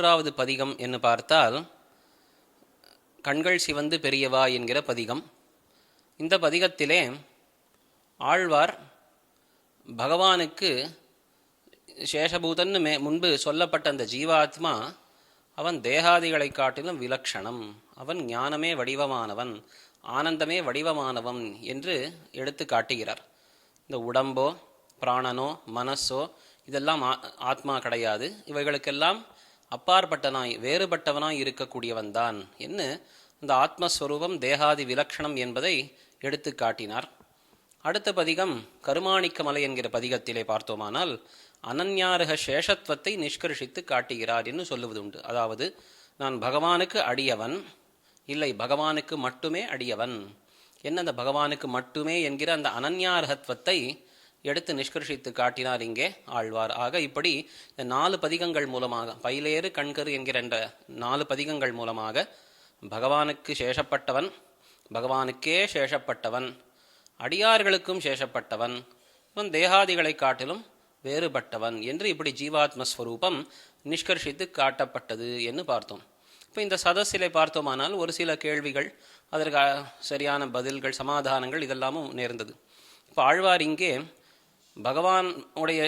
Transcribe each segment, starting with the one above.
மூன்றாவது பதிகம் என்று பார்த்தால் கண்கள் சிவந்து பெரியவா என்கிற பதிகம். இந்த பதிகத்திலே ஆழ்வார் பகவானுக்கு சேஷபூதன்னு முன்பு சொல்லப்பட்ட அந்த ஜீவாத்மா அவன் தேகாதிகளை காட்டிலும் விலக்ஷணம், அவன் ஞானமே வடிவமானவன், ஆனந்தமே வடிவமானவன் என்று எடுத்து காட்டுகிறார். இந்த உடம்போ பிராணனோ மனசோ இதெல்லாம் ஆத்மா கிடையாது, இவைகளுக்கெல்லாம் அப்பாற்பட்டனாய் வேறுபட்டவனாய் இருக்கக்கூடியவன்தான் என்று இந்த ஆத்மஸ்வரூபம் தேகாதி விலக்ஷணம் என்பதை எடுத்து காட்டினார். அடுத்த பதிகம் கருமாணிக்க மலை என்கிற பதிகத்திலே பார்த்தோமானால் அனன்யாருக சேஷத்துவத்தை நிஷ்கர்ஷித்து காட்டுகிறார் என்று சொல்லுவதுண்டு. அதாவது நான் பகவானுக்கு அடியவன் இல்லை, பகவானுக்கு மட்டுமே அடியவன் என்ன, அந்த பகவானுக்கு மட்டுமே என்கிற அந்த அனன்யார்ஹத்வத்தை எடுத்து நிஷ்கர்ஷித்து காட்டினார் இங்கே ஆழ்வார். ஆக இப்படி இந்த 4 பதிகங்கள் மூலமாக பயிலேறு கண்கரு என்கிற 4 பதிகங்கள் மூலமாக பகவானுக்கு சேஷப்பட்டவன், பகவானுக்கே சேஷப்பட்டவன், அடியார்களுக்கும் சேஷப்பட்டவன், இவன் தேகாதிகளை காட்டிலும் வேறுபட்டவன் என்று இப்படி ஜீவாத்மஸ்வரூபம் நிஷ்கர்ஷித்து காட்டப்பட்டது என்று பார்த்தோம். இப்போ இந்த சதஸிலே பார்த்தோமானால் ஒரு சில கேள்விகள், அதற்கு சரியான பதில்கள், சமாதானங்கள் இதெல்லாமும் நேர்ந்தது. இப்போ ஆழ்வார் இங்கே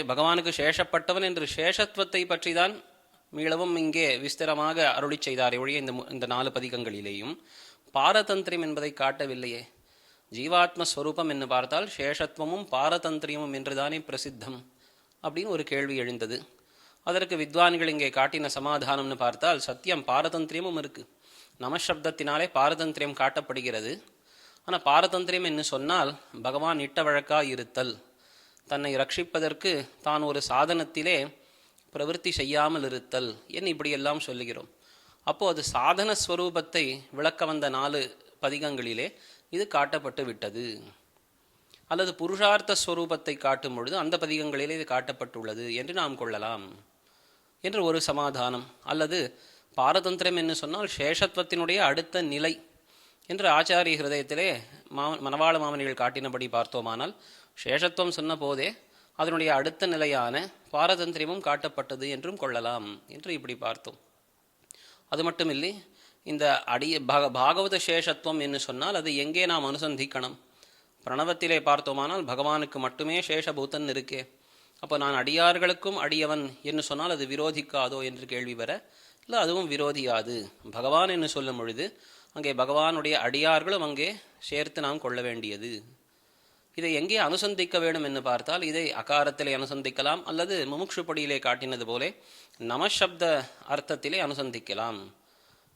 பகவானுக்கு சேஷப்பட்டவன் என்று சேஷத்துவத்தை பற்றி தான் மீளவும் இங்கே விஸ்தரமாக அருளி செய்தாரே ஒழிய இந்த 4 பதிகங்களிலேயும் பாரதந்திரியம் என்பதை காட்டவில்லையே. ஜீவாத்மஸ்வரூபம் என்று பார்த்தால் சேஷத்துவமும் பாரதந்திரியமும் என்றுதானே பிரசித்தம் அப்படின்னு ஒரு கேள்வி எழுந்தது. அதற்கு வித்வான்கள் இங்கே காட்டின சமாதானம்னு பார்த்தால் சத்தியம் பாரதந்திரியமும் இருக்குது. நமசப்தத்தினாலே பாரதந்திரியம் காட்டப்படுகிறது. ஆனால் பாரதந்திரியம் என்று சொன்னால் பகவான் இட்ட வழக்காக இருத்தல், தன்னை ரட்சிப்பதற்கு தான் ஒரு சாதனத்திலே பிரவருத்தி செய்யாமல் இருத்தல் என்று இப்படியெல்லாம் சொல்லுகிறோம். அப்போது அது சாதன ஸ்வரூபத்தை விளக்க வந்த 4 பதிகங்களிலே இது காட்டப்பட்டு விட்டது. அல்லது புருஷார்த்த ஸ்வரூபத்தை காட்டும் பொழுது அந்த பதிகங்களிலே இது காட்டப்பட்டுள்ளது என்று நாம் கொள்ளலாம் என்று ஒரு சமாதானம். அல்லது பாரதந்திரம் என்று சொன்னால் சேஷத்துவத்தினுடைய அடுத்த நிலை என்று ஆச்சாரிய ஹிருதயத்திலே மணவாள மாமனிகள் காட்டினபடி பார்த்தோமானால் சேஷத்துவம் சொன்ன போதே அதனுடைய அடுத்த நிலையான பாரதந்திரியமும் காட்டப்பட்டது என்றும் கொள்ளலாம் என்று இப்படி பார்த்தோம். அது மட்டுமில்லை, இந்த பாகவத சேஷத்துவம் என்று சொன்னால் அது எங்கே நாம் அனுசந்திக்கணும்? பிரணவத்திலே பார்த்தோமானால் பகவானுக்கு மட்டுமே சேஷபூதன் இருக்கே. அப்போ நான் அடியார்களுக்கும் அடியவன் என்று சொன்னால் அது விரோதிக்காதோ என்று கேள்வி வர, இல்லை அதுவும் விரோதியாது. பகவான் என்று சொல்லும் பொழுது அங்கே பகவானுடைய அடியார்களும் அங்கே சேர்த்து நாம் கொள்ள வேண்டியது. இதை எங்கே அனுசந்திக்க வேண்டும் என்று பார்த்தால் இதை அகாரத்திலே அனுசந்திக்கலாம், அல்லது முமுட்சுப்படியிலே காட்டினது போலே நமசப்த அர்த்தத்திலே அனுசந்திக்கலாம்.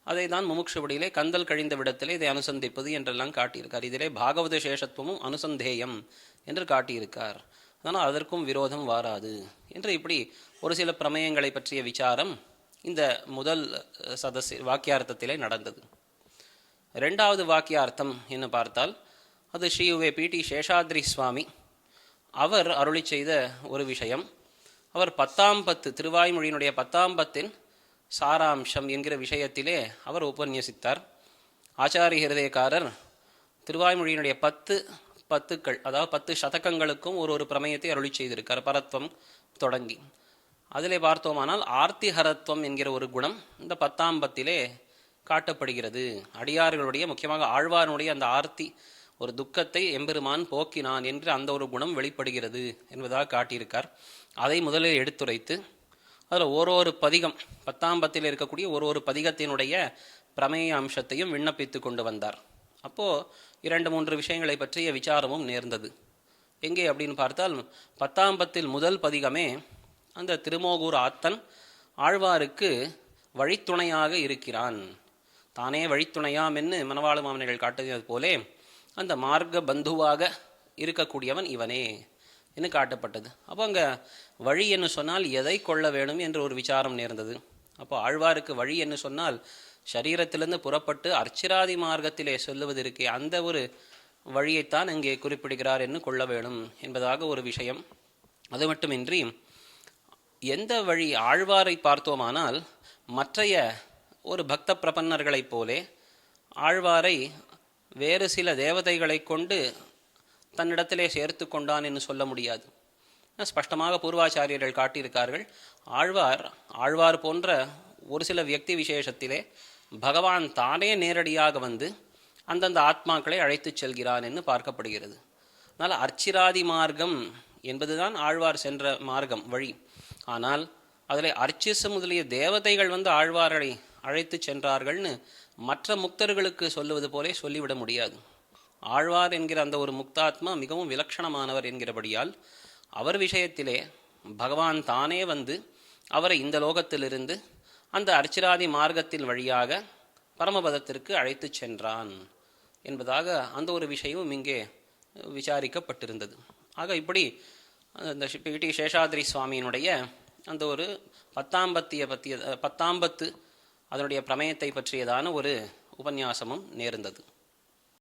அதை தான் முமுட்சுப்படியிலே கந்தல் கழிந்த விடத்திலே இதை அனுசந்திப்பது என்றெல்லாம் காட்டியிருக்கார். இதிலே பாகவத சேஷத்துவமும் அனுசந்தேயம் என்று காட்டியிருக்கார். அதனால் அதற்கும் விரோதம் வாராது என்று இப்படி ஒரு சில பிரமேயங்களை பற்றிய விசாரம் இந்த முதல் வாக்கியார்த்தத்திலே நடந்தது. 2வது வாக்கியார்த்தம் என்ன பார்த்தால் அது ஸ்ரீ பி.டி. சேஷாத்ரி சுவாமி அவர் அருளி செய்த ஒரு விஷயம். அவர் 10ஆம் பத்து திருவாய்மொழியினுடைய 10ஆம் பத்தின் சாராம்சம் என்கிற விஷயத்திலே அவர் உபன்யசித்தார். ஆச்சாரிய ஹிருதயக்காரர் திருவாய்மொழியினுடைய 10 பத்துக்கள், அதாவது 10 சதகங்களுக்கும் ஒரு பிரமேயத்தை அருளி செய்திருக்கார், பரத்வம் தொடங்கி. அதிலே பார்த்தோமானால் ஆர்த்திஹரத்வம் என்கிற ஒரு குணம் இந்த 10ஆம் பத்திலே காட்டப்படுகிறது. அடியார்களுடைய முக்கியமாக ஆழ்வாருடைய அந்த ஆர்த்தி, ஒரு துக்கத்தை எம்பெருமான் போக்கினான் என்று அந்த ஒரு குணம் வெளிப்படுகிறது என்பதாக காட்டியிருக்கார். அதை முதலில் எடுத்துரைத்து அதில் ஒரு பதிகம் 10ஆம் பத்தில் இருக்கக்கூடிய ஒரு பதிகத்தினுடைய பிரமேய அம்சத்தையும் விண்ணப்பித்து கொண்டு வந்தார். அப்போது 2-3 விஷயங்களை பற்றிய விசாரமும் நேர்ந்தது. எங்கே அப்படின்னு பார்த்தால் 10ஆம் பத்தில் முதல் பதிகமே அந்த திருமோகூர் ஆத்தன் ஆழ்வாருக்கு வழித்துணையாக இருக்கிறான், தானே வழித்துணையாம் என்று மணவாள மாமனிகள் காட்டியது போலே அந்த மார்க்க பந்துவாக இருக்கக்கூடியவன் இவனே என்று காட்டப்பட்டது. அப்போ அங்கே வழி என்று சொன்னால் எதை கொள்ள வேணும் என்று ஒரு விசாரம் நேர்ந்தது. அப்போ ஆழ்வாருக்கு வழி என்று சொன்னால் சரீரத்திலிருந்து புறப்பட்டு அர்ச்சிராதி மார்க்கத்திலே சொல்லுவது இருக்கே, அந்த ஒரு வழியைத்தான் இங்கே குறிப்பிடுகிறார் என்று கொள்ள வேணும் என்பதாக ஒரு விஷயம். அது மட்டுமின்றி எந்த வழி ஆழ்வாரை பார்த்தோமானால் மற்றைய ஒரு பக்த பிரபன்னர்களைப் போலே ஆழ்வாரை வேறு சில தேவதைகளை கொண்டு தன்னிடத்திலே சேர்த்து கொண்டான் என்று சொல்ல முடியாது. ஸ்பஷ்டமாக பூர்வாச்சாரியர்கள் காட்டியிருக்கார்கள். ஆழ்வார் போன்ற ஒரு சில வியக்தி விசேஷத்திலே பகவான் தானே நேரடியாக வந்து அந்தந்த ஆத்மாக்களை அழைத்துச் செல்கிறான் என்று பார்க்கப்படுகிறது. அதனால் அர்ச்சிராதி மார்க்கம் என்பதுதான் ஆழ்வார் சென்ற மார்க்கம் வழி. ஆனால் அதில் அர்ச்சிச முதலிய தேவதைகள் வந்து ஆழ்வாரை அழைத்து சென்றார்கள்னு மற்ற முக்தர்களுக்கு சொல்லுவது போலே சொல்லிவிட முடியாது. ஆழ்வார் என்கிற அந்த ஒரு முக்தாத்மா மிகவும் விலட்சணமானவர் என்கிறபடியால் அவர் விஷயத்திலே பகவான் தானே வந்து அவரை இந்த லோகத்திலிருந்து அந்த அர்ச்சிராதி மார்க்கத்தின் வழியாக பரமபதத்திற்கு அழைத்து சென்றான் என்பதாக அந்த ஒரு விஷயமும் இங்கே விசாரிக்கப்பட்டிருந்தது. ஆக இப்படி இந்த டி சேஷாத்ரி சுவாமியினுடைய அந்த ஒரு பத்தாம்பத்து அதனுடைய பிரமேயத்தை பற்றியதான ஒரு உபன்யாசமும் நேர்ந்தது.